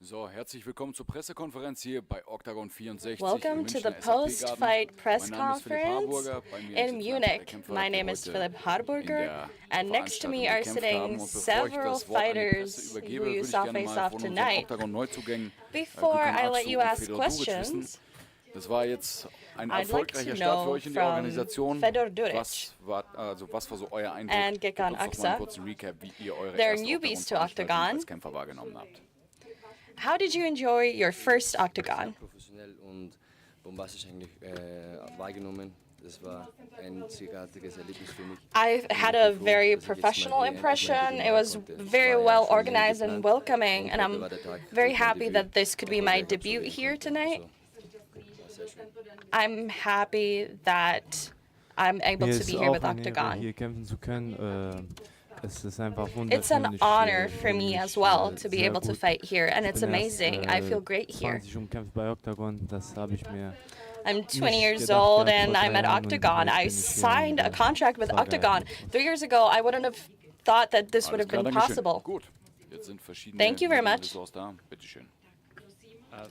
So, herzlich willkommen zur Pressekonferenz hier bei OKTAGON 64. Welcome to the post-fight press conference in Munich. My name is Philipp Harburger, and next to me are sitting several fighters who you saw face off tonight. Before I let you ask questions, das war jetzt ein I'd like erfolgreicher to Start für know euch in die from Organisation. Fedor Duric Was war so euer Eindruck? and Gökhan Gebt uns doch mal Aksa. einen kurzen Recap, wie ihr eure They're erste newbies to Oktagon-Veranstaltung Octagon. als Kämpfer wahrgenommen habt. How did you enjoy your first Octagon? Professionell und bombastisch eigentlich wahrgenommen. Das war ein einzigartiges Erlebnis für mich. I had a very professional impression. It was very well organized and welcoming, and I'm very happy that this could be my debut here tonight. I'm happy that I'm able to be here with Octagon. It's an honor for me as well to be able to fight here, and it's amazing. I feel great here. I'm 20 years old and I'm at Octagon. I signed a contract with Octagon. 3 years ago, I wouldn't have thought that this would have been possible. Thank you very much.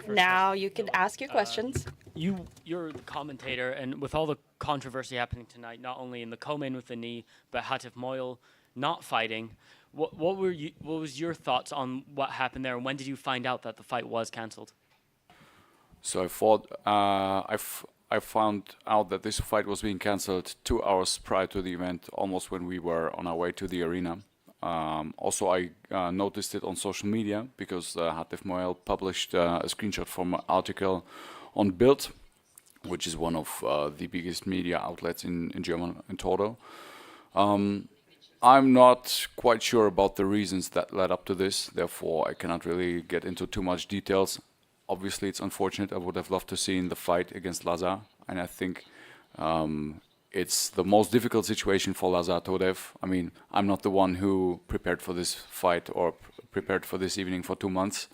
Now you can ask your questions. You're the commentator, and with all the controversy happening tonight, not only in the co-main with the knee, but Hatif Moyle not fighting, what was your thoughts on what happened there, and when did you find out that the fight was cancelled? So I found out that this fight was being cancelled 2 hours prior to the event, almost when we were on our way to the arena. Also, I noticed it on social media because Hatif Moyle published a screenshot from an article on Bild, which is one of the biggest media outlets in Germany in total. I'm not quite sure about the reasons that led up to this, therefore I cannot really get into too much details. Obviously, it's unfortunate. I would have loved to see in the fight against Lazar, and I think it's the most difficult situation for Lazar Todev. I mean, I'm not the one who prepared for this fight or prepared for this evening for 2 months.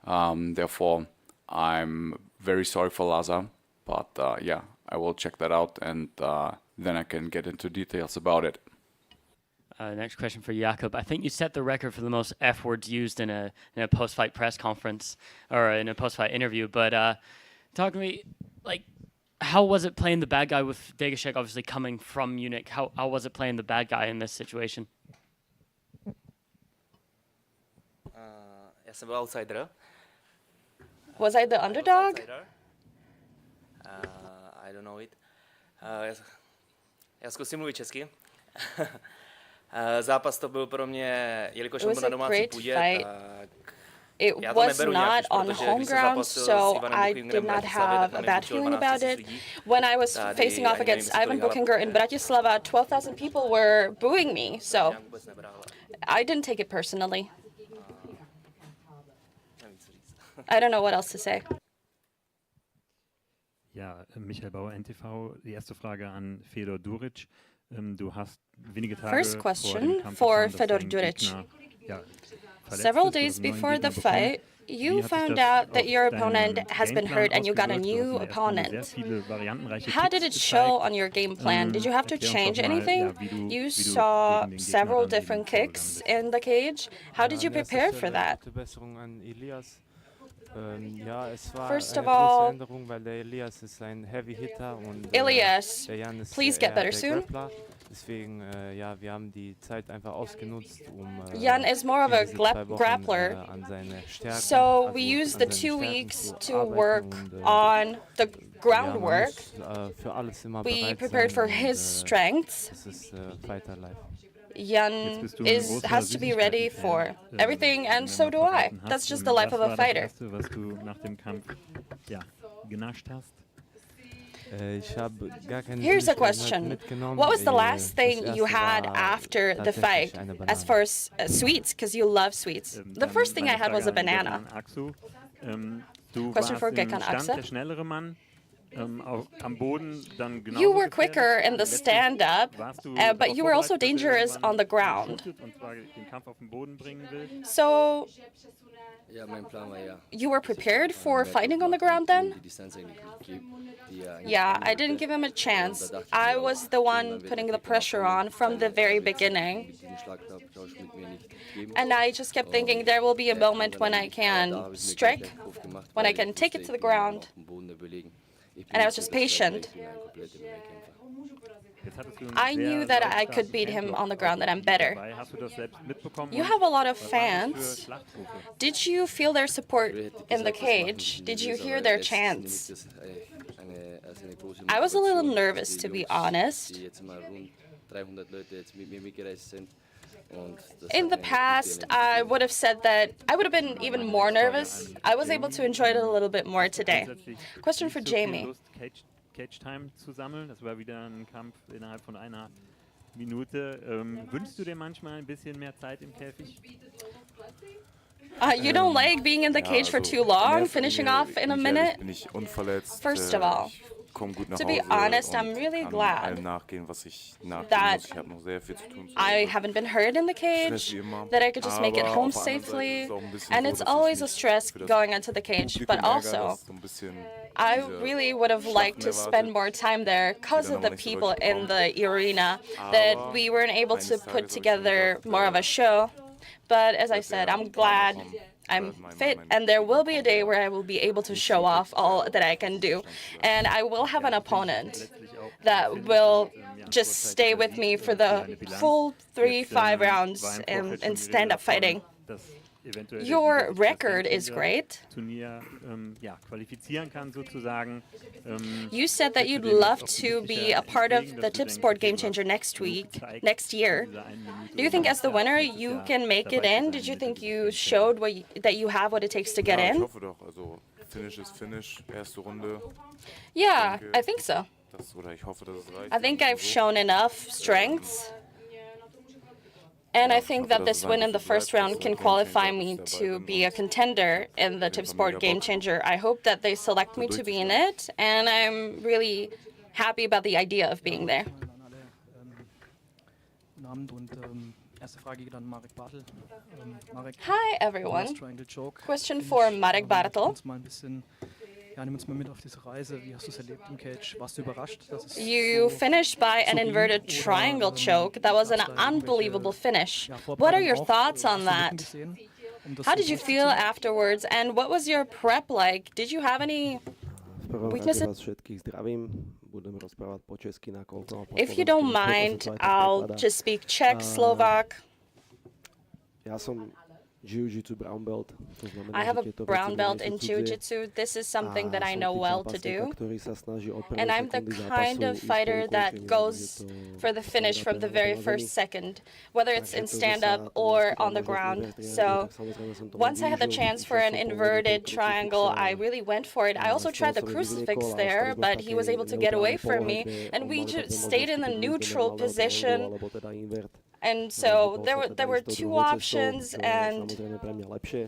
Therefore, I'm very sorry for Lazar, but yeah, I will check that out, and then I can get into details about it. Next question for Jakob. I think you set the record for the most F words used in a post-fight press conference or in a post-fight interview. But talk to me, like, how was it playing the bad guy with Degashek obviously coming from Munich? How was it playing the bad guy in this situation? Já jsem byl outsider. Was I the underdog? I don't know it. Já zkusím mluvit česky. Zápas to byl pro mě, jelikož on byl na domácí půdě, tak it was not on home ground, so I did not have a bad feeling about it. When I was facing off against Ivan Buchinger in Bratislava, 12,000 people were booing me, so I didn't take it personally. I don't know what else to say. Ja, Michael Bauer, NTV. Die erste Frage an Fedor Duric. Du hast wenige Tage First question for Fedor Duric. Several days before the fight, you found out that your opponent has been hurt and you got a new opponent. How did it show on your game plan? Did you have to change anything? You saw several different kicks in the cage. How did you prepare for that? First of all, Elias, please get better soon. Jan is more of a grappler, so we used the 2 weeks to work on the groundwork. We prepared for his strengths. Jan has to be ready for everything, and so do I. That's just the life of a fighter. Here's a question. What was the last thing you had after the fight, as far as sweets, because you love sweets? The first thing I had was a banana. Question for Gökhan Aksa. Am Boden dann genauso You were gefährlich. quicker in the Letztlich stand-up, warst du but darauf you were also vorbereitet, dass dangerous irgendwann on the jemand ground. shootet und zwar den Kampf auf den Boden bringen will. So Ja, mein Plan war ja. you were prepared for fighting on the ground then? Die Distanz eigentlich gegeben, die er eigentlich Yeah, haben I didn't wollte. give him a chance. Und da dachte ich I mir auch, was the one irgendwann wird putting der the Kick nochmal pressure kommen, on from weil the er very wird beginning. diesen Schlagabtausch mit mir nicht geben. And I just kept thinking there will be a moment when I can strike, when I can take it to the ground. And I was just patient. Jetzt hattest du einen I sehr knew that I lautstarken could beat him Fanblock on the ground, that I'm better. dabei. Hast du das selbst mitbekommen? You Und have a lot of was waren das fans. für Schlachtrufe? Did you feel their support in the cage? Did you hear their chants? I was a little nervous, to be honest. In the past, I would have said that I would have been even more nervous. I was able to enjoy it a little bit more today. Grundsätzlich Question for nicht so viel Jamie. Lust, Cage Time zu sammeln. Das war wieder ein Kampf innerhalb von einer Minute. Wünschst du dir manchmal ein bisschen mehr Zeit im Käfig? You don't like being in the cage for too long, finishing off in a minute? Bin ich unverletzt. First of all, ich komm gut nach to be Hause honest, und I'm really kann glad allem nachgehen, was ich nachgehen that muss. Ich habe noch sehr viel zu tun. Zu I Hause. haven't been hurt in the Stress cage, wie immer. that I could just make it Aber home auf der anderen Seite safely. ist es auch ein bisschen And so, it's dass ich always a mich stress für das going into the cage, Publikum but ärgere, also dass so ein bisschen I diese really would have liked to Schlachten spend erwartet, more time there because die of dann the aber nicht so people wirklich in the arena, Aber that we weren't able to eines put Tages habe ich together gedacht, more of a show. But as I said, I'm glad I'm fit, and there will be a day where I will be able to show off all that I can do. And I will have an opponent that will just stay with me for the full 3-5 rounds in stand-up fighting. Your record is great. Turnier ja, qualifizieren kann sozusagen. You said that you'd love to be a part of the Tip Sport Game Changer next year. Do you think as the winner you can make it in? Did you think you showed that you have what it takes to get Ja, ich in? hoffe doch. Also Finish ist Finish, erste Runde. Yeah, I think so. Oder ich hoffe, dass es reicht. I think I've shown enough strengths. And I think that this win in the first round can qualify me to be a contender in the Tip Sport Game Changer. I hope that they select me to be in it, and I'm really happy about the idea of being there. Abend und erste Frage geht an Marek Bartel. Marek, Hi, Last everyone. Triangle Choke. Question Finish. for Marek Bartel. Nimm uns mal mit auf diese Reise. Wie hast du es erlebt im Cage? Warst du überrascht, dass es You so finished by an so ging? inverted Oder, triangle choke. That was an gab's da unbelievable irgendwelche, finish. ja, What are your Vorbereitungen thoughts auch, on hast du Lücken that? gesehen, das How so did you feel durchzuziehen? afterwards, and what was your prep like? Did you have any weaknesses? vás všetkých zdravím. Budem rozprávať po česky, nakoľko a po If you slovensky, don't nakoľko sa mind, to aj tak I'll prekladá. just speak Czech, Slovak. Ja som Jiu-Jitsu brown belt. To znamená, I have že a tieto brown veci mi belt nie sú in cudzie. Jiu-Jitsu. This is something that I som know typ well to zápasníka, do. ktorý sa snaží od prvej And I'm the sekundy kind zápasu of ísť po fighter that ukončení, goes je to for the finish from the very first second, whether it's in Takže to, že stand-up sa or tam on the možno ground. invertuje, So tak samozrejme som to once I had the využil, chance for išiel an som po inverted veľkého triangle, krucifixa, I really went for it. I also z toho tried the sa mi crucifix vyvliekol a there, ostali sme v but he was takej able to get away neutrálnej from polohe, me, kde and on we mal také just stayed in the možnosti, keď neutral normálneho position. trianglu, alebo teda invert. And so Bol there som were teda there were ísť tou two druhou cestou, options, čo je and samozrejme pre mňa lepšie.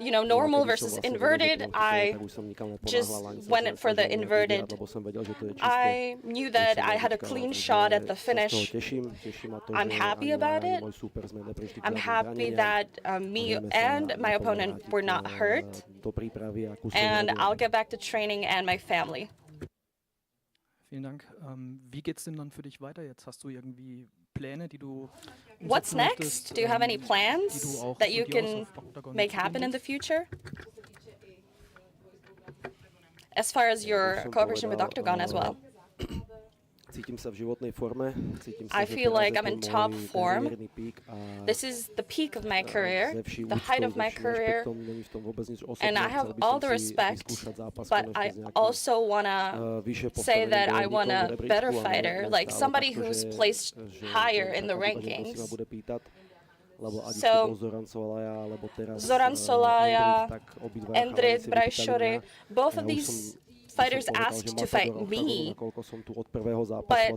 you know, No a normal keby som versus vlastne vedel, že inverted. to I tak už som nikam neponáhľal, just ani som went sa for the snažil nejak inverted. vybíjať, lebo som vedel, že to je čisté. I knew that I had a Vyčkala, clean takže shot at sa z the toho finish. Teší ma to, I'm že happy ani about ja, ani it. môj súper sme neprišli k I'm žiadnym happy zraneniam. that me Budeme sa and my naplno opponent vrátiť were not hurt, do prípravy a ku and svojmu I'll hľadu. get back to training and my family. Vielen Dank. Wie geht's denn dann für dich weiter jetzt? Hast du irgendwie Pläne, die du What's umsetzen next? möchtest, Do you have any die du plans auch that von you dir aus can auf OKTAGON make mitgeben happen in the willst? future? As far as your som cooperation with povedal, OKTAGON as well. Cítim sa v životnej forme. Cítim I sa, že feel teraz like je I'm ten in top môj form. kariérny pík a This is the peak of my career, se vší the height úctou, of my so vším career, rešpektom, není v tom vôbec nič osobné. and I Chcel have by all som the si respect, vyskúšať zápas but konečne I s nejakým, also want to vyššie say postaveným that I want bojovníkom v a rebríčku better a fighter, len like stále somebody takto, who's že- placed že higher budem in the čakať iba, že kto si rankings. ma bude pýtať. Lebo ať už So, to bol Zoran Solaja, alebo teraz Zoran Solaja, Endrit, tak obidvaja Endrit, chalani si vypýtali Brajšory, mňa. both Ja of už these som fighters asked to fight me, but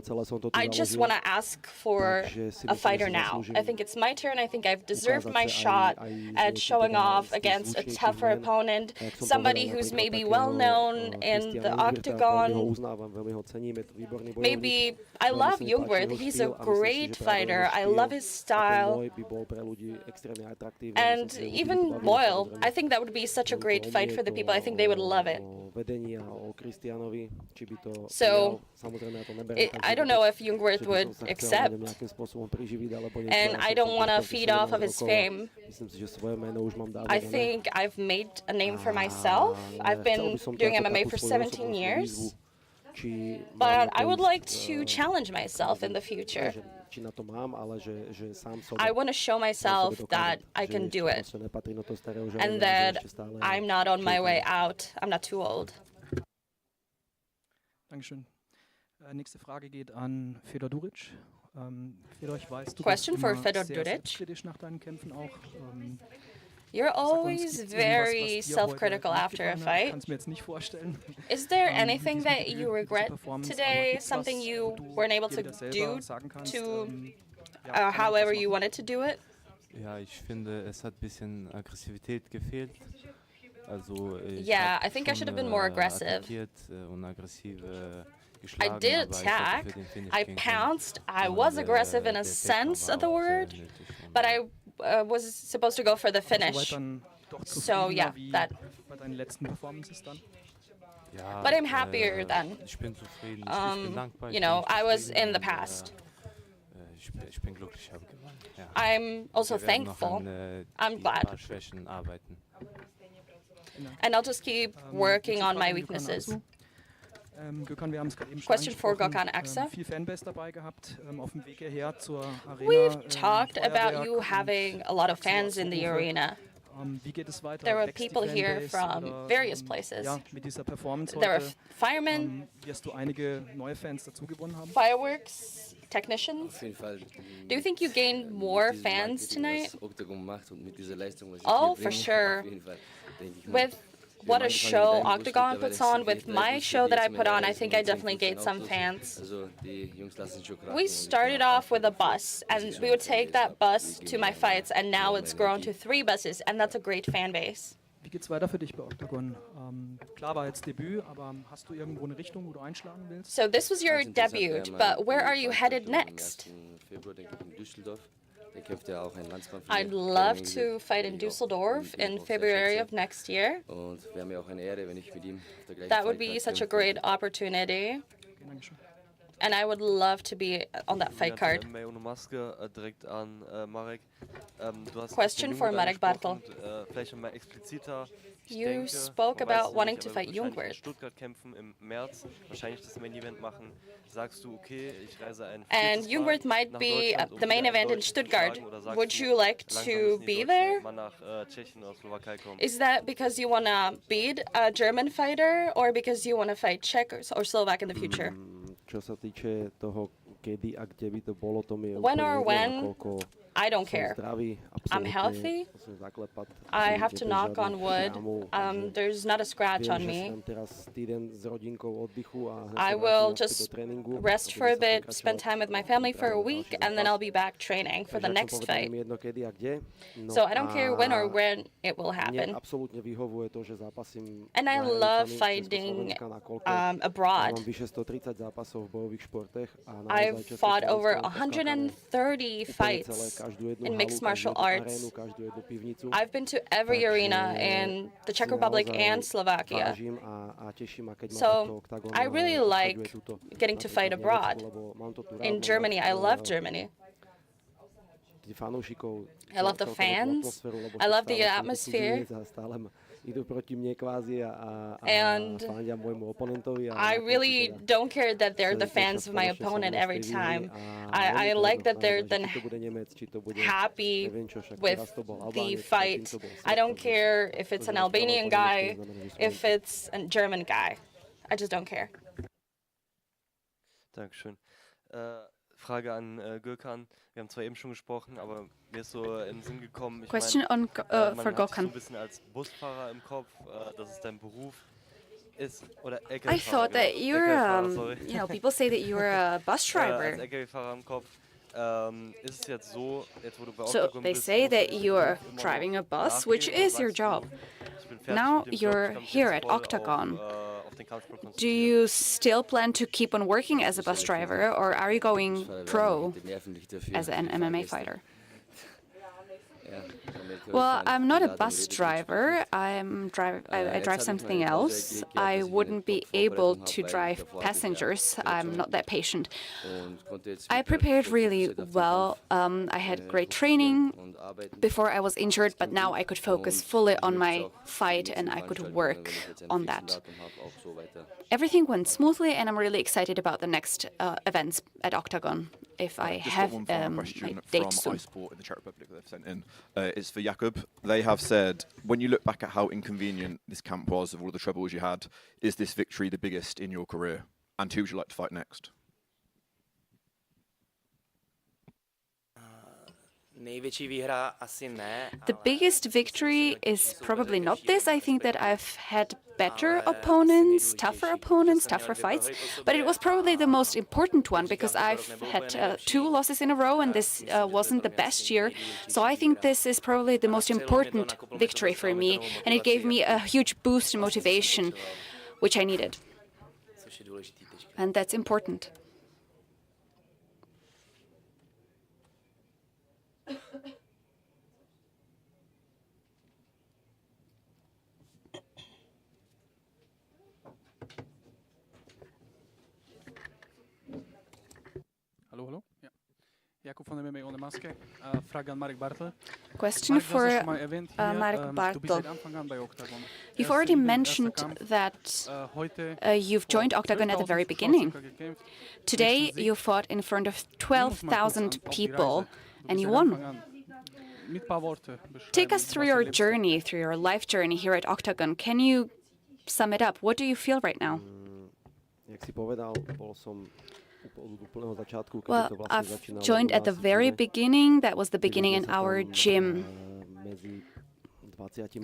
I just want to ask for a fighter now. I think it's my turn. I think I've deserved my shot at showing off against a tougher opponent, somebody who's maybe well known in the octagon. Maybe I love Jungwirth. He's a great fighter. I love his style. And even Boyle, I think that would be such a great fight for the people. I think they would love it. So I don't know if Jungwirth would accept, and I don't want to feed off of his fame. I think I've made a name for myself. I've been doing MMA for 17 years, but I would like to challenge myself in the future. I want to show myself that I can do it and that I'm not on my way out. I'm not too old. Dankeschön. Nächste Frage geht an Fedor Duric. Fedor, ich weiß, du Question bist for immer Fedor sehr Duric. selbstkritisch nach deinen Kämpfen auch. You're always very self-critical after a fight. Kannst mir jetzt nicht vorstellen. Is there anything that you regret today? Something you weren't able to do to however you wanted to do it? Ja, ich finde, es hat ein bisschen Aggressivität gefehlt. Also, Yeah, I think I should have been more aggressive. Und aggressive I did attack, I pounced, I was aggressive in a sense of the word, but I was supposed to go for the finish. So yeah, that. Bei deinen letzten Performances dann? Ja, But I'm happier than, ich bin zufrieden, ich bin dankbar. you know, I was in the past. Ich bin glücklich, ich habe gewonnen. Ja. I'm also Wir werden noch thankful. an, I'm die glad. paar Schwächen arbeiten. And I'll just keep working on my weaknesses. Gökhan, wir haben es gerade eben schon Question for angesprochen, Gökhan Aksa. Viel Fanbase dabei gehabt auf dem Weg hierher zur Arena. We've talked about Feuerwerk you und having a lot of fans in the arena. Wie geht es weiter? There were Wächst die people here Fanbase from oder, various places. Ja, mit dieser Performance There were heute firemen, wirst du einige neue Fans dazu gewonnen haben. fireworks, technicians. Auf jeden Fall. Do you think you gained more Dieses fans Marketing, tonight? was OKTAGON macht und mit dieser Leistung, was ich Oh, hier for bringe, sure. auf jeden Fall, denke ich mal. With what a show OKTAGON puts on, with my show that I put on, I think I definitely gained some fans. Also die Jungs lassen sich schon krachen We und started off with a bus, and we would take that bus to my fights, and now it's grown to 3 buses, and that's a great fan base. Wie geht's weiter für dich bei OKTAGON? Klar war jetzt Debüt, aber hast du irgendwo eine Richtung, wo du einschlagen willst? So this was your Ganz interessant, debut, mein but where are you Debüt headed am next? 1. Februar, denke ich, in Düsseldorf. Da kämpft ja auch ein Landsmann von I'd mir, love Daniel to Engel, fight in den ich auch Düsseldorf liebe in und auch sehr February schätze. of next year. Und wäre mir auch eine Ehre, wenn ich mit ihm auf der gleichen That would be Fightcard such a kämpfe. great opportunity, Okay, Dankeschön. and I would love to be on that fight card. MMA ohne Maske direkt an Marek. Du hast Question den for Jungwirth Marek angesprochen und, vielleicht mal expliziter. Ich You denke, spoke man weiß about es wanting nicht, to aber fight wahrscheinlich in Jungwirth. Stuttgart kämpfen im März, wahrscheinlich das Main Event machen. Sagst du, okay, ich reise ein And viertes Jungwirth Mal might nach be Deutschland, the main wieder event in Deutsch zu Stuttgart. schlagen, oder sagst Would du, you like langsam to müssen die be Deutschen there? mal nach Tschechien oder Slowakei kommen? Is that because you want to beat a German fighter, or because you want to fight Czech or Slovak in the future? Čo sa týče toho, kedy a kde by to bolo, to mi je When úplne or jedno, when, nakoľko I don't som care. zdravý, I'm absolútne healthy. musím zaklepať, I som have to bez knock on žiadnych wood. šrámov, takže There's not a scratch viem, on že si me. dám teraz týden s rodinkou oddychu a hneď I sa will vrátim naspäť do just tréningu, rest aby for a sa bit, pokračovať spend time with my family for a príprave na week, ďalší and then zápas. I'll be back training for the Takže, ako next povedané, fight. mi jedno kedy a kde. No So I don't care when or a when it will mne happen. absolútne vyhovuje to, že zápasím And I za love hranicami fighting Československa, nakoľko abroad. mám vyše 130 zápasov v bojových športech a I've naozaj fought over Československo poskákame 130 úplne celé, fights každú jednu in halu, mixed martial každú jednu arts. arénu, každú jednu pivnicu. I've been to every Takže arena in the Czech si Republic naozaj and Slovakia. vážim a teší ma, keď ma So, takto OKTAGON I really obsadzuje like túto getting to fight napríklad abroad. Nemecku, lebo mám to tu rád, In mám Germany, rád, I love Germany. tých fanúšikov, I love the celkovú tú fans. atmosféru, lebo I love the stále som tu atmosphere. cudzinec a stále idú proti mne kvázi a And fandia môjmu oponentovi. A I na konci really teda don't care that they're the celý fans čas of my spoločne som opponent na every tej time. výzvi I veľmi to like that they're naozaj, then či to bude Nemec, či to bude happy neviem čo, však with teraz to bol the Albánec, fight. predtým to bol I don't Srb, takže care if it's to an získalo po Albanian nemecky, guy, znamená, že som if it's a German guy. I just don't care. Dankeschön. Frage an Gökhan. Wir haben zwar eben schon gesprochen, aber mir ist so in den Sinn gekommen, Question man for hat dich so Gökhan. ein bisschen als Busfahrer im Kopf, das ist dein Beruf. I thought that you're, people say that you're a bus driver. So they say that you're driving a bus, which is your job. Now you're here at OKTAGON. Do you still plan to keep on working as a bus driver, or are you going pro as an MMA fighter? Well, I'm not a bus driver. I drive something else. I wouldn't be able to drive passengers. I'm not that patient. I prepared really well. I had great training before I was injured, but now I could focus fully on my fight and I could work on that. Everything went smoothly, and I'm really excited about the next events at OKTAGON. If I have my date soon. In the Czech Republic they've sent in. It's for Jakub. They have said, when you look back at how inconvenient this camp was, of all the troubles you had, is this victory the biggest in your career? And who would you like to fight next? The biggest victory is probably not this. I think that I've had better opponents, tougher fights, but it was probably the most important one because I've had 2 losses in a row and this wasn't the best year. So I think this is probably the most important victory for me, and it gave me a huge boost in motivation, which I needed. And that's important. Hello. Yeah. Jakub van MMA ohne Maske. Frage an Marek Bartel. Question for Marek Bartel. You've already mentioned that you've joined OKTAGON at the very beginning. Today you fought in front of 12,000 people and you won. Take us through your journey, through your life journey here at OKTAGON. Can you sum it up? What do you feel right now? Well, I've joined at the very beginning. That was the beginning in our gym.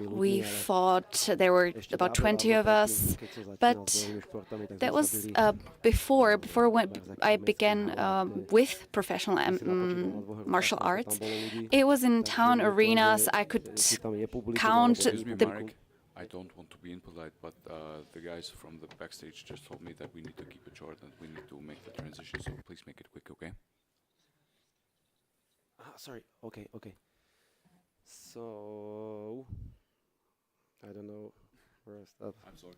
We fought, there were about 20 of us, but that was before when I began with professional martial arts. It was in town arenas. I could count the... I don't want to be impolite, but the guys from the backstage just told me that we need to keep it short and we need to make the transition, so please make it quick, okay? Sorry, okay. So, I don't know where I start. I'm sorry.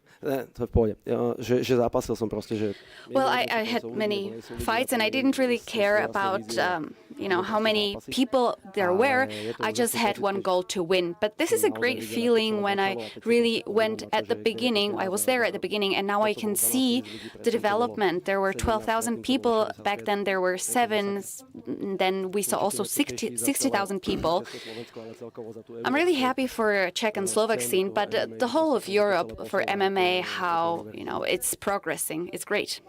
To je v pohodě. Že zápasil jsem prostě, že... Well, I had many fights and I didn't really care about, how many people there were. I just had one goal to win. But this is a great feeling when I really went at the beginning. I was there at the beginning and now I can see the development. There were 12,000 people. Back then there were 7. Then we saw also 60,000 people. I'm really happy for Czech and Slovak scene, but the whole of Europe for MMA, how, it's progressing. It's great.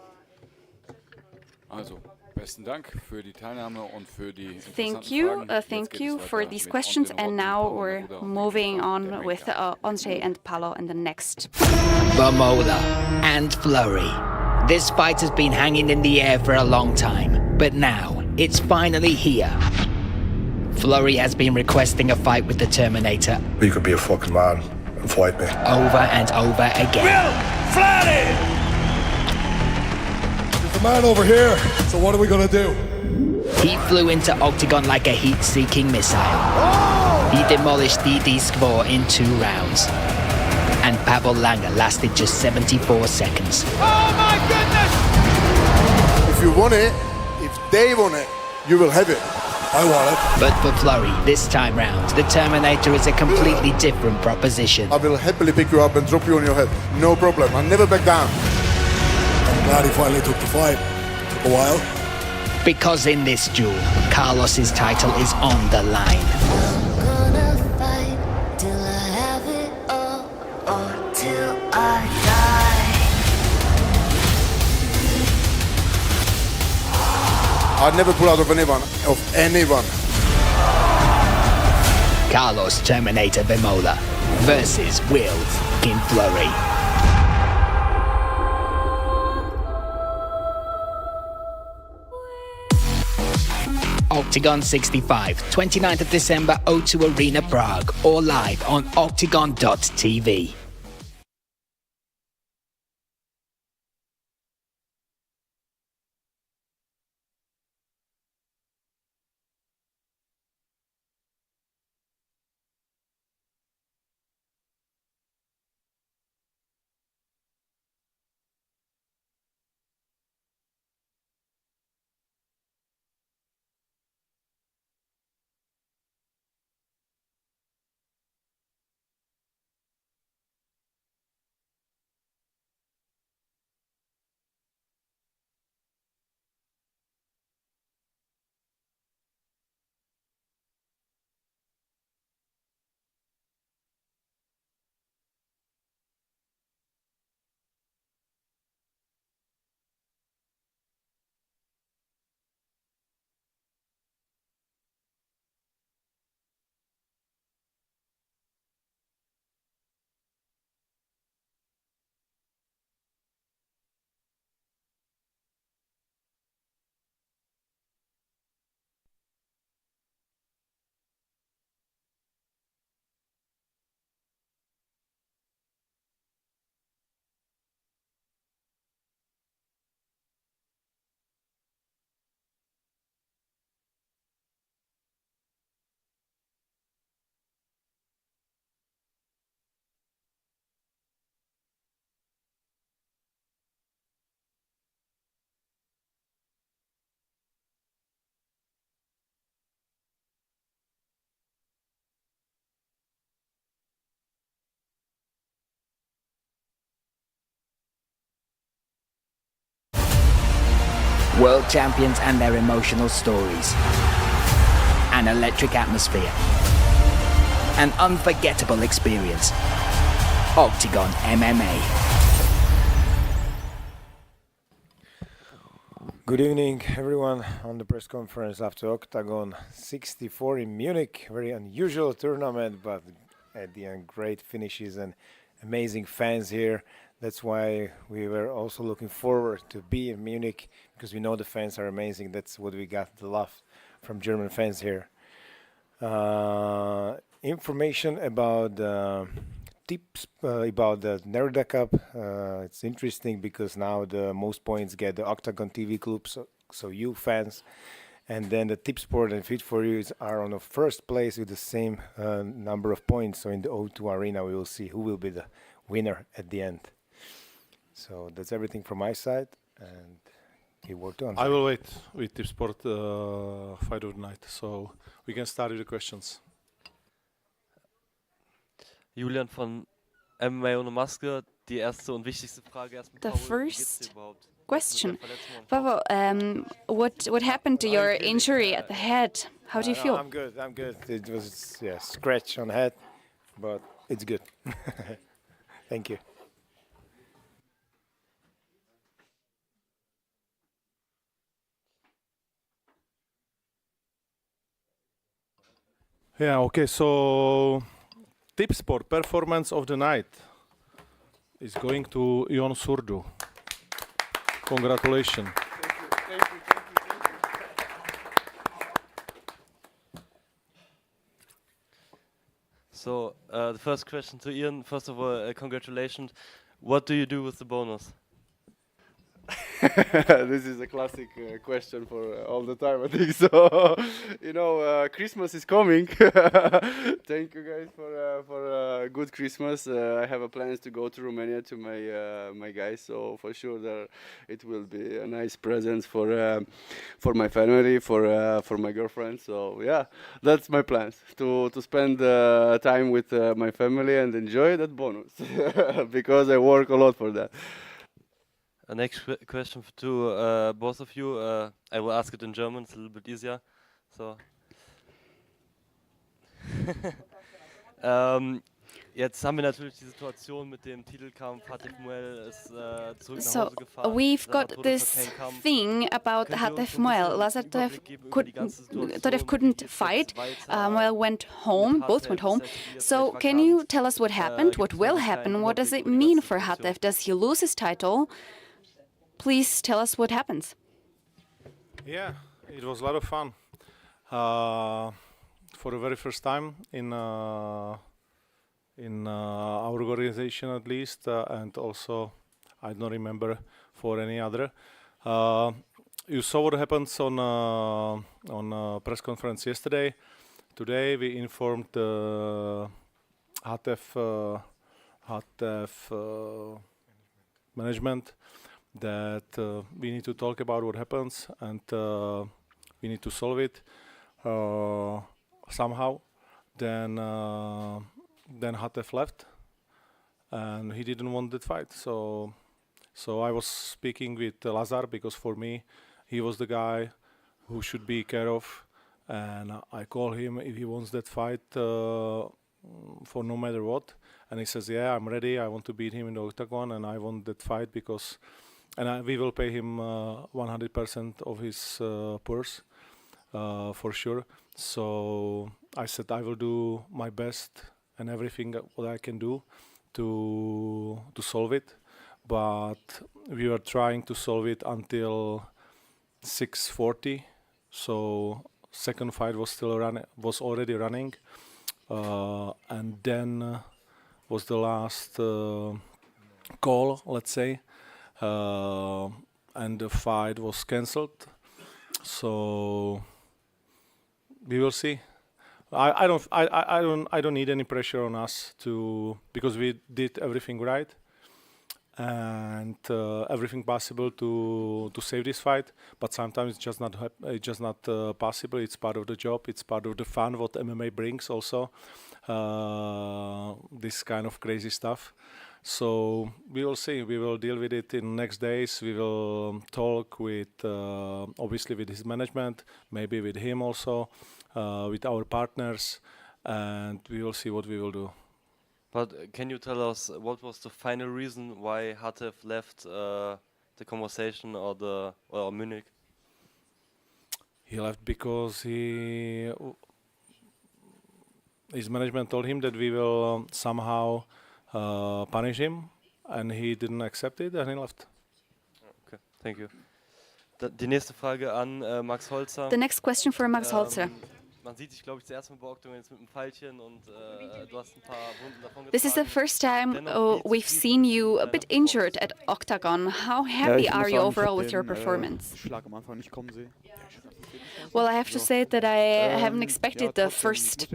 Also, besten Dank für die Teilnahme und für die Thank you for these questions. And now we're moving on with Andre and Paolo in the next. Vemola and Flurry. This fight has been hanging in the air for a long time, but now it's finally here. Flurry has been requesting a fight with the Terminator. You could be a fucking man and fight me. Over and over again. Will Flurry! There's a man over here, so what are we gonna do? He flew into OKTAGON like a heat-seeking missile. Oh! He demolished DD Skvor in 2 rounds. And Pavel Langer lasted just 74 seconds. Oh my goodness! If you want it, if they want it, you will have it. I want it. But for Flurry, this time round, the Terminator is a completely different proposition. I will happily pick you up and drop you on your head. No problem. I'll never back down. I'm glad he finally took the fight. Took a while. Because in this duel, Carlos's title is on the line. I'm gonna fight till I have it all, or till I die. I'd never pull out of anyone. Carlos Terminator Vemola versus Will Flurry. Octagon 65, 29th of December, O2 Arena, Prague, or live on octagon.tv. World champions and their emotional stories. An electric atmosphere. An unforgettable experience. Octagon MMA. Good evening, everyone, on the press conference after Octagon 64 in Munich. Very unusual tournament, but at the end, great finishes and amazing fans here. That's why we were also looking forward to be in Munich, because we know the fans are amazing. That's what we got, the love from German fans here. Information about tips about the Nerda Cup. It's interesting because now the most points get the Octagon TV Club, so you fans. And then the Tipsport and Fit for You are on the first place with the same number of points. So in the O2 Arena, we will see who will be the winner at the end. So that's everything from my side, and he worked on. I will wait with Tipsport fight of the night, so we can start with the questions. Julian von MMA ohne Maske, die erste und wichtigste Frage erstmal. The first question, Pavel, what happened to your injury at the head? How do you feel? I'm good. I'm good. It was scratch on the head, but it's good. Thank you. Yeah, okay, so Tipsport performance of the night is going to Ion Surdu. Congratulations. Thank you. So, the first question to Ian, first of all, congratulations. What do you do with the bonus? This is a classic question for all the time, I think. So, Christmas is coming. Thank you guys for a good Christmas. I have a plans to go to Romania to my guys, so for sure it will be a nice present for my family, for my girlfriend. So yeah, that's my plans to spend time with my family and enjoy that bonus because I work a lot for that. Next question to both of you. I will ask it in German, it's a little bit easier. So, jetzt haben wir natürlich die Situation mit dem Titelkampf. Hatef Muel ist zurück nach Hause gefahren. We've got this thing about Hatef Muel. Lazarev couldn't fight. Muel went home, both went home. So can you tell us what happened, what will happen? What does it mean for Hatef? Does he lose his title? Please tell us what happens. Yeah, it was a lot of fun. For the very first time in our organization, at least, and also I don't remember for any other. You saw what happens on press conference yesterday. Today we informed HTF management that we need to talk about what happens and we need to solve it somehow. Then HTF left, and he didn't want that fight. So I was speaking with Lazar because for me he was the guy who should be care of, and I call him if he wants that fight for no matter what. And he says, yeah, I'm ready. I want to beat him in the octagon, and I want that fight because, we will pay him 100% of his purse for sure. So I said I will do my best and everything what I can do to solve it. But we were trying to solve it until 6:40. So second fight was already running, and then was the last call, let's say, and the fight was cancelled. So we will see. I don't need any pressure on us because we did everything right and everything possible to save this fight. But sometimes it's just not possible. It's part of the job. It's part of the fun what MMA brings also. This kind of crazy stuff. So we will see. We will deal with it in next days. We will talk with obviously with his management, maybe with him also, with our partners, and we will see what we will do. But can you tell us what was the final reason why HTF left the conversation or Munich? He left because his management told him that we will somehow punish him, and he didn't accept it, and he left. Okay, thank you. Die nächste Frage an Max Holzer. The next question for Max Holzer. Man sieht dich, glaube ich, das erste Mal bei Octagon jetzt mit einem Pfeilchen und du hast ein paar Wunden davon getragen. This is the first time we've seen you a bit injured at Octagon. How happy are you overall with your performance? Well, I have to say that I haven't expected the first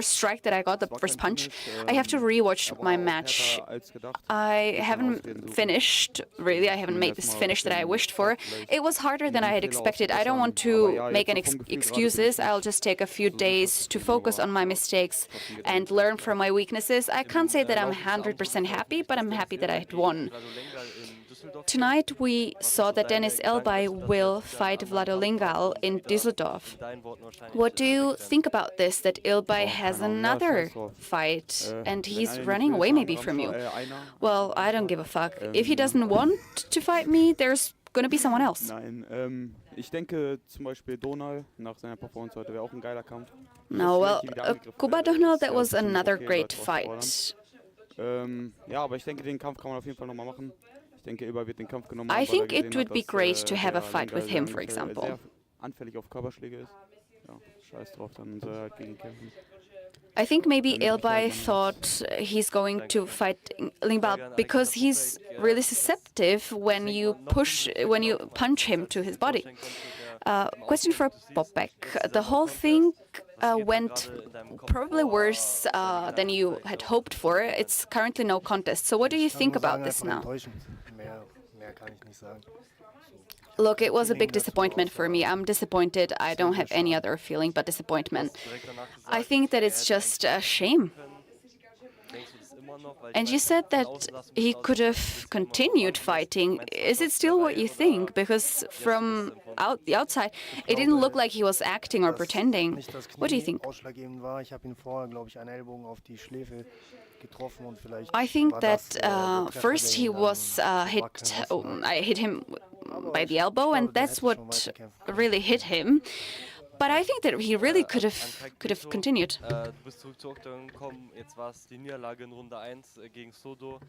strike that I got, the first punch. I have to rewatch my match. I haven't finished, really. I haven't made this finish that I wished for. It was harder than I had expected. I don't want to make any excuses. I'll just take a few days to focus on my mistakes and learn from my weaknesses. I can't say that I'm 100% happy, but I'm happy that I had won. Tonight we saw that Dennis Elbay will fight Vlado Lingal in Düsseldorf. What do you think about this, that Elbay has another fight and he's running away maybe from you? Well, I don't give a fuck. If he doesn't want to fight me, there's going to be someone else. Ich denke zum Beispiel Donal nach seiner Performance heute wäre auch ein geiler Kampf. No, well, Kuba Donal, that was another great fight. Ja, aber ich denke, den Kampf kann man auf jeden Fall nochmal machen. I think it would be great to have a fight with him, for example. I think maybe Elbay thought he's going to fight Lingbal because he's really susceptible when you punch him to his body. Question for Popek. The whole thing went probably worse than you had hoped for. It's currently no contest. So what do you think about this now? Look, it was a big disappointment for me. I'm disappointed. I don't have any other feeling but disappointment. I think that it's just a shame. And you said that he could have continued fighting. Is it still what you think? Because from the outside, it didn't look like he was acting or pretending. What do you think? I think that first he was hit. I hit him by the elbow, and that's what really hit him. But I think that he really could have continued. Du bist zurück zu Octagon gekommen. Jetzt war es die Niederlage in Runde 1 gegen Sodo.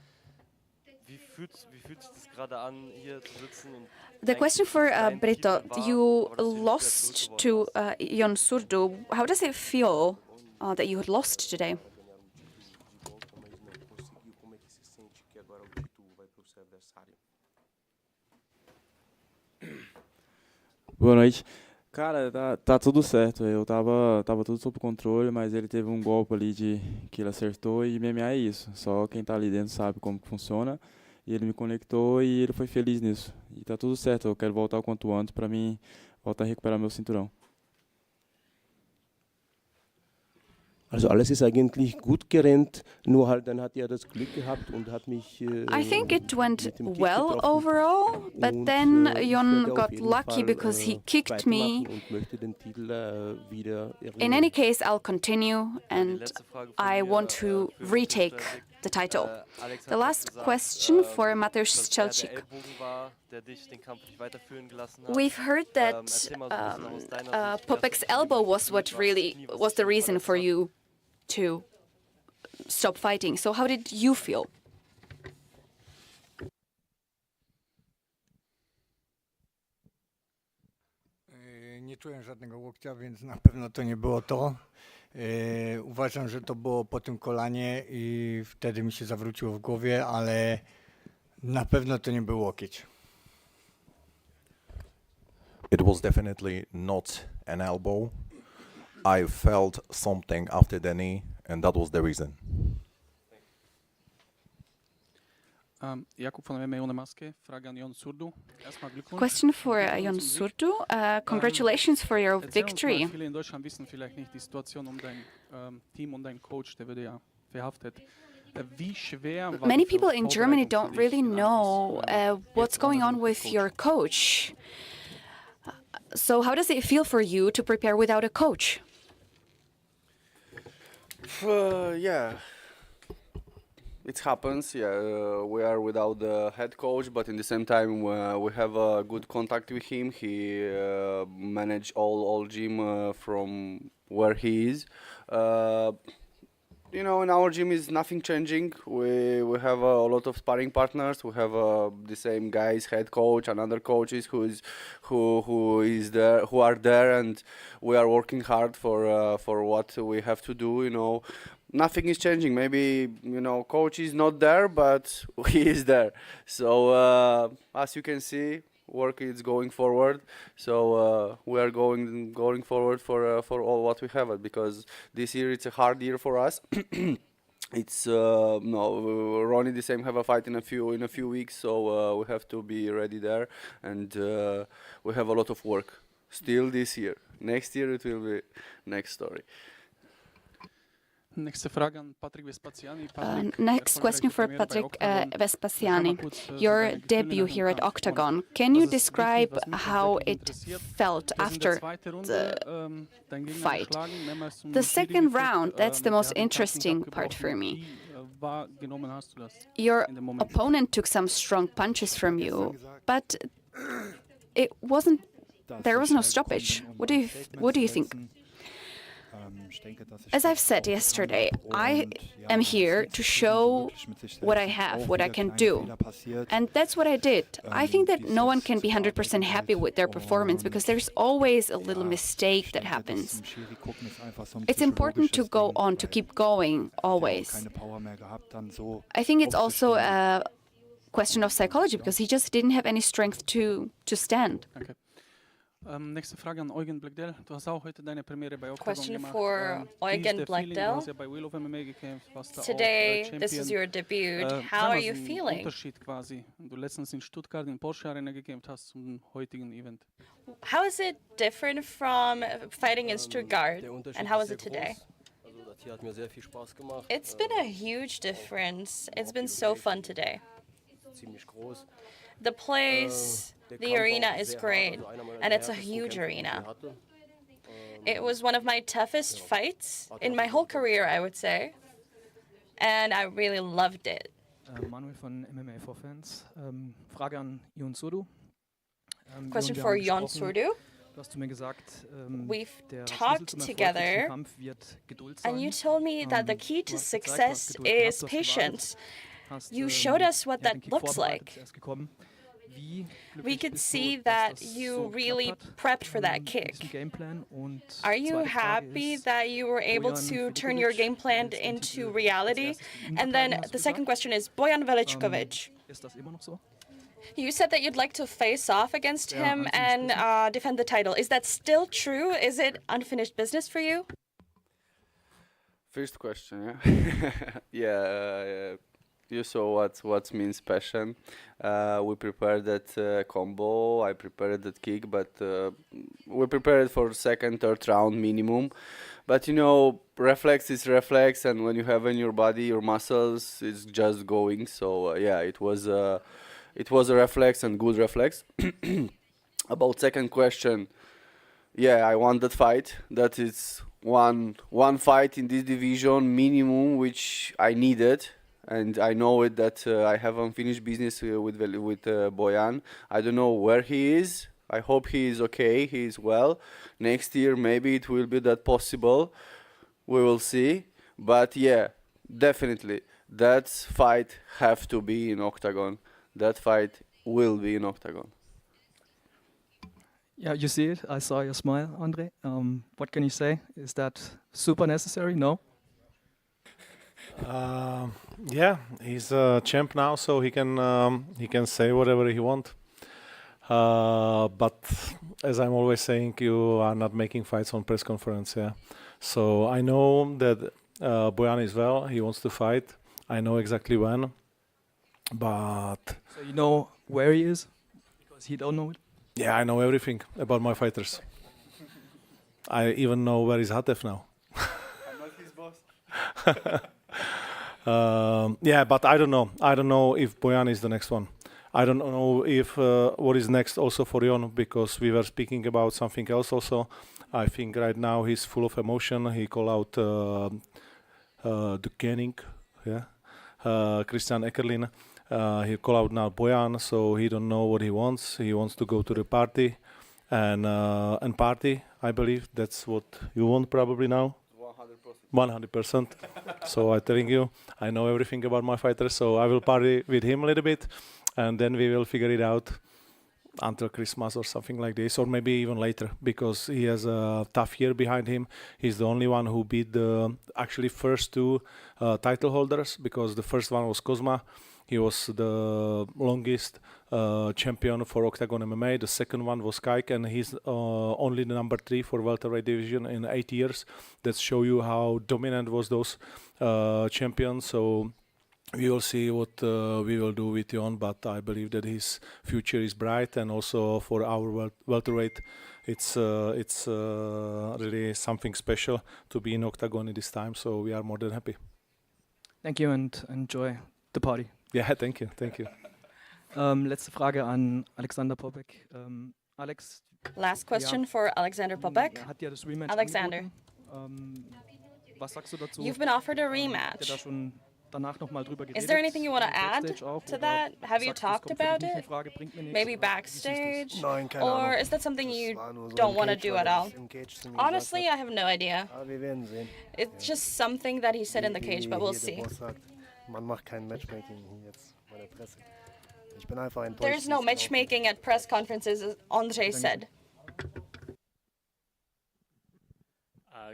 wie fühlt sich das gerade an, hier zu sitzen und The question for Brito, you lost to Jon Surdu. How does it feel that you had lost today? Boa noite. Cara, tá tudo certo. Eu tava tudo sob controle, mas ele teve um golpe ali que ele acertou e MMA é isso. Só quem tá ali dentro sabe como que funciona. E ele me conectou e ele foi feliz nisso. E tá tudo certo. Eu quero voltar o quanto antes para mim voltar a recuperar meu cinturão. Also alles ist eigentlich gut gerannt, nur halt dann hat er das Glück gehabt und hat mich I think it went well overall, but then Jon got lucky because he kicked me. und möchte den Titel wieder In any case, I'll continue and I want to retake the title. The last question for Mateusz Strzelczyk. We've heard that Popek's elbow was what really was the reason for you to stop fighting. So how did you feel? Nie czułem żadnego łokcia, więc na pewno to nie było to. Uważam, że to było po tym kolanie i wtedy mi się zawróciło w głowie, ale na pewno to nie był łokieć. It was definitely not an elbow. I felt something after the knee, and that was the reason. Jakub von MMA ohne Maske, Frage an Jon Surdu. Erstmal Glückwunsch. Question for Jon Surdu. Congratulations for your victory. Viele in Deutschland wissen vielleicht nicht die Situation dein Team und dein Coach, der wurde ja verhaftet. Wie schwer war Many people in Germany don't really know what's going on with your coach. So how does it feel for you to prepare without a coach? Yeah, it happens. Yeah, we are without the head coach, but in the same time, we have a good contact with him. He manage all gym from where he is. You know, in our gym is nothing changing. We have a lot of sparring partners. We have the same guys, head coach, and other coaches who are there, and we are working hard for what we have to do. You know, nothing is changing. Maybe coach is not there, but he is there. So as you can see, work is going forward. So we are going forward for all what we have, because this year it's a hard year for us. It's Ronnie the same have a fight in a few weeks, so we have to be ready there, and we have a lot of work still this year. Next year it will be next story. Next question for Patrick Vespasiani. Your debut here at OKTAGON. Can you describe how it felt after the fight? The second round, that's the most interesting part for me. Your opponent took some strong punches from you, but there was no stoppage. What do you think? As I've said yesterday, I am here to show what I have, what I can do. And that's what I did. I think that no one can be 100% happy with their performance, because there's always a little mistake that happens. It's important to go on, to keep going, always. I think it's also a question of psychology, because he just didn't have any strength to stand. Okay. Nächste Frage an Eugen Blackdell. Du hast auch heute deine Premiere bei OKTAGON Question gemacht. for Eugen Blackdell. Today, this is your debut. How are you feeling? Unterschied quasi. Du letztens in Stuttgart in Porsche Arena gekämpft hast zum heutigen Event. How is it different from fighting in Stuttgart, and how is it today? It's been a huge difference. It's been so fun today. The place, the arena is great, and it's a huge arena. It was one of my toughest fights in my whole career, I would say, and I really loved it. Manuel von MMA for Fans. Frage an Jon Surdu. Question for Jon Surdu. We've talked together, and you told me that the key to success is patience. You showed us what that looks like. We could see that you really prepped for that kick. Are you happy that you were able to turn your game plan into reality? And then the second question is Bojan Veličković. You said that you'd like to face off against him and defend the title. Is that still true? Is it unfinished business for you? First question, yeah. Yeah, you saw what means passion. We prepared that combo. I prepared that kick, but we prepared for second, third round minimum. But you know, reflex is reflex, and when you have in your body, your muscles, it's just going. So yeah, it was a reflex and good reflex. About second question, yeah, I won that fight. That is one fight in this division minimum, which I needed. And I know it that I have unfinished business with Bojan. I don't know where he is. I hope he is okay. He is well. Next year maybe it will be that possible. We will see. But yeah, definitely that fight have to be in Octagon. That fight will be in Octagon. Yeah, you see it. I saw your smile, Andre. What can you say? Is that super necessary? No. Yeah, he's a champ now, so he can say whatever he wants. But as I'm always saying, you are not making fights on press conference. Yeah, so I know that Bojan is well. He wants to fight. I know exactly when, but So you know where he is because he don't know it. yeah, I know everything about my fighters. I even know where is Hatev now. I'm not his boss. Yeah, but I don't know. I don't know if Bojan is the next one. I don't know if what is next also for Jon, because we were speaking about something else also. I think right now he's full of emotion. He called out the Koenig, yeah, Christian Eckerlin. He called out now Bojan, so he don't know what he wants. He wants to go to the party and party. I believe that's what you want probably now. 100%. So I'm telling you, I know everything about my fighter, so I will party with him a little bit, and then we will figure it out until Christmas or something like this, or maybe even later, because he has a tough year behind him. He's the only one who beat the actually first two title holders, because the first one was Kozma. He was the longest champion for Octagon MMA. The second one was Kaik, and he's only the number 3 for welterweight division in 8 years. That show you how dominant was those champions. So we will see what we will do with Jon, but I believe that his future is bright, and also for our welterweight, it's really something special to be in Octagon at this time. So we are more than happy. Thank you and enjoy the party. Yeah, thank you. Letzte Frage an Alexander Popek. Alex. Last question for Alexander Popek. Hat dir das Rematch Alexander, angeboten? Was sagst du dazu? you've been offered a Habt ihr rematch. da schon danach noch mal drüber geredet? Is there anything you want to add Backstage auch, to oder that? Have you sagst du, das talked kommt für about dich nicht in it? Frage, bringt mir nichts, Maybe oder wie siehst backstage? Nein, keine Or Ahnung. is that something you Das war nur so don't im want to Cage, do weil at er all? es im Cage zu mir Honestly, gesagt I have no idea. hat. Aber wir werden sehen. It's just something that he said in the cage, but we'll Wie see. der Boss sagt, man macht kein Matchmaking hier jetzt bei der Presse. Ich bin einfach enttäuscht. There's no wie es gelaufen matchmaking at press conferences, as Andre said.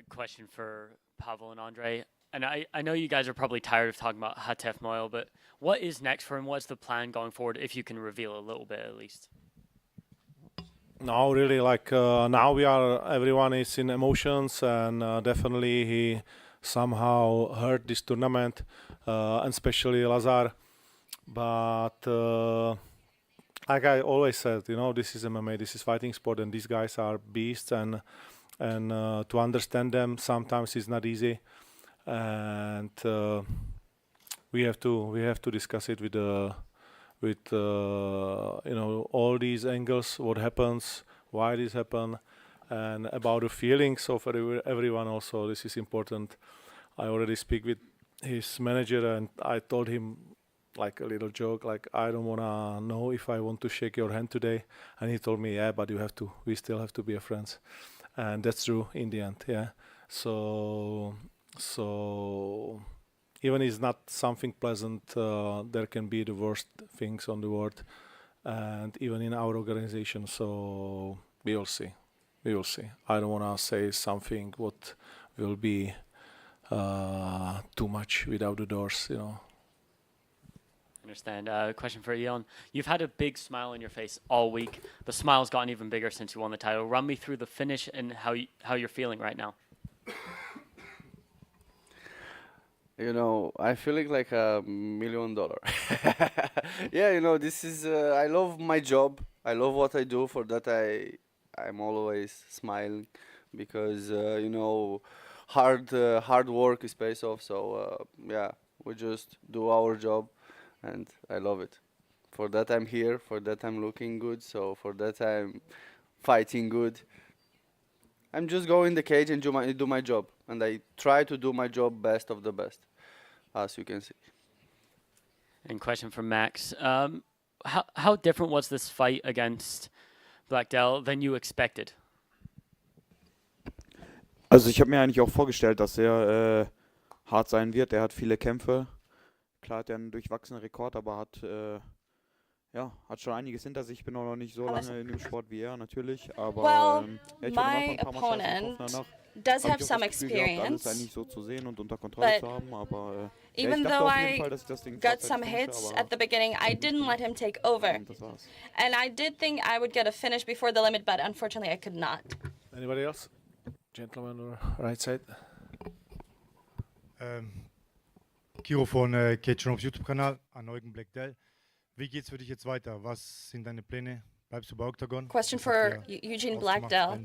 Question for Pavel and Andre. And I know you guys are probably tired of talking about Hatev Moyle, but what is next for him? What's the plan going forward, if you can reveal a little bit at least? No, really, like now everyone is in emotions, and definitely he somehow hurt this tournament, and especially Lazar. But like I always said, this is MMA, this is fighting sport, and these guys are beasts, and to understand them sometimes is not easy, and we have to discuss it with all these angles, what happens, why this happened, and about the feelings of everyone also. This is important. I already speak with his manager, and I told him like a little joke, like, I don't want to know if I want to shake your hand today. And he told me, yeah, but we still have to be friends. And that's true in the end, yeah. So even it's not something pleasant, there can be the worst things on the world, and even in our organization. So we will see. We will see. I don't want to say something what will be too much without the doors, you know. Understand. Question for Ion. You've had a big smile on your face all week. The smile's gotten even bigger since you won the title. Run me through the finish and how you're feeling right now. You know, I'm feeling like $1 million. Yeah, you know, this is. I love my job. I love what I do. For that, I'm always smiling, because you know, hard work is pays off. So yeah, we just do our job, and I love it. For that, I'm here. For that, I'm looking good. So for that, I'm fighting good. I'm just go in the cage and do my job, and I try to do my job best of the best, as you can see. And question for Max. How different was this fight against Blackdell than you expected? Also ich habe mir eigentlich auch vorgestellt, dass er hart sein wird. Er hat viele Kämpfe. Klar hat er einen durchwachsenen Rekord, aber hat schon einiges hinter sich. Ich bin auch noch nicht so lange in dem Sport wie er, natürlich. Aber Well, ja, ich my opponent does have some experience, eigentlich so zu sehen und unter Kontrolle zu haben. Aber ja, even ich dachte though auf jeden I Fall, dass ich das Ding got vorzeitig some finische, hits aber at the beginning, I didn't let him take over. das war's. And I did think I would get a finish before the limit, but unfortunately I could not. Anybody else? Gentleman on the right side. Kiro von Cage auf YouTube-Kanal, an Eugen Blackdell. Wie geht's für dich jetzt weiter? Was sind deine Pläne? Bleibst du bei OKTAGON? Question for Eugene Blackdell.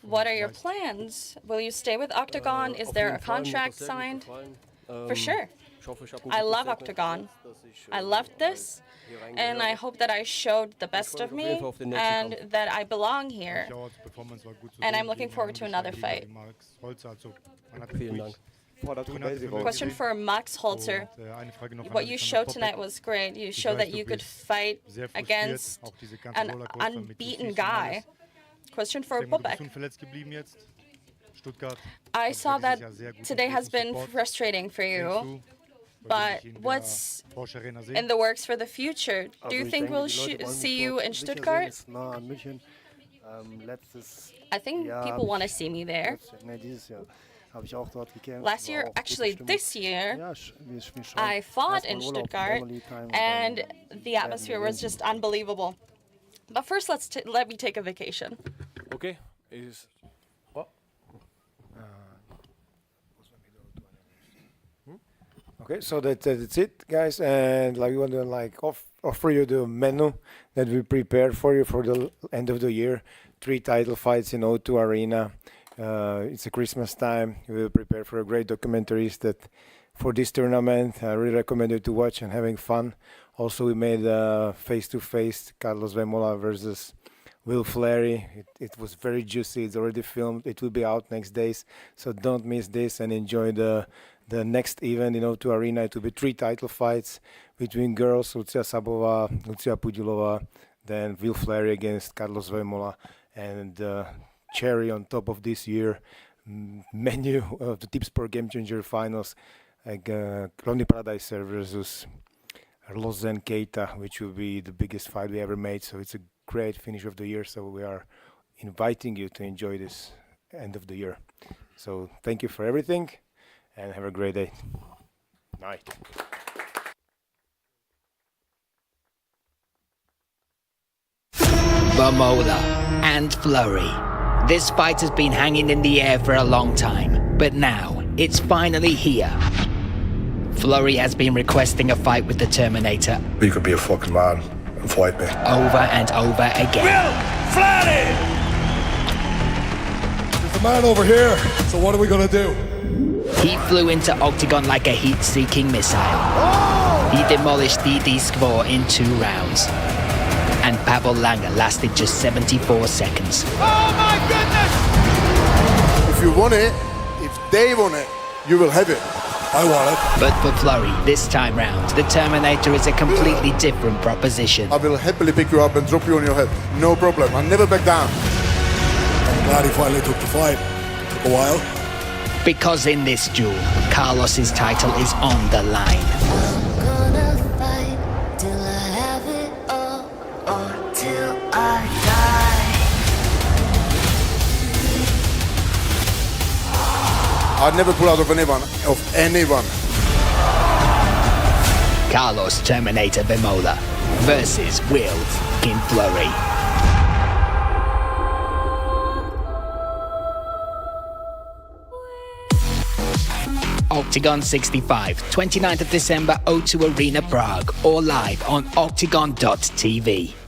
What are your plans? Will you stay with OKTAGON? Is there a contract signed? For sure. I love OKTAGON. I loved this, and I hope that I showed the best of me and that I belong here. And I'm looking forward to another fight. Question for Max Holzer. What you showed tonight was great. You showed that you could fight against an unbeaten guy. Question for Bobek. I saw that today has been frustrating for you, but what's in the works for the future? Do you think we'll see you in Stuttgart? I think people want to see me there. Last year, actually this year, I fought in Stuttgart, and the atmosphere was just unbelievable. But first, let me take a vacation. Okay. Okay, so that's it, guys, and like we want to offer you the menu that we prepared for you for the end of the year. 3 title fights in O2 Arena. It's a Christmas time. We will prepare for a great documentaries that for this tournament. I really recommend you to watch and having fun. Also, we made face-to-face Carlos Vemola versus Will Fleury. It was very juicy. It's already filmed. It will be out next days. So don't miss this and enjoy the next event in O2 Arena. It will be 3 title fights between girls, Lucia Sabova, Lucia Pudilova, then Will Fleury against Carlos Vemola. And cherry on top of this year menu of the Tipsport Game Changer finals, like Ronnie Paradiser versus Lozen Keita, which will be the biggest fight we ever made. So it's a great finish of the year. So we are inviting you to enjoy this end of the year. So thank you for everything and have a great day. Night. Vemola and Fleury. This fight has been hanging in the air for a long time, but now it's finally here. Fleury has been requesting a fight with the Terminator. You could be a fucking man and fight me. Over and over again. Will Fleury! There's a man over here, so what are we gonna do? He flew into OKTAGON like a heat-seeking missile. Oh! He demolished DD Skvor in 2 rounds. And Pavel Langer lasted just 74 seconds. Oh my goodness! If you want it, if they want it, you will have it. I want it. But for Fleury, this time round, the Terminator is a completely different proposition. I will happily pick you up and drop you on your head. No problem. I'll never back down. I'm glad he finally took the fight. It took a while. Because in this duel, Carlos's title is on the line. Gonna fight till I have it all, or till I die. I'd never pull out of anyone. Carlos Terminator Bemola versus Will King Flurry. Octagon 65, 29th of December, O2 Arena, Prague, or live on octagon.tv.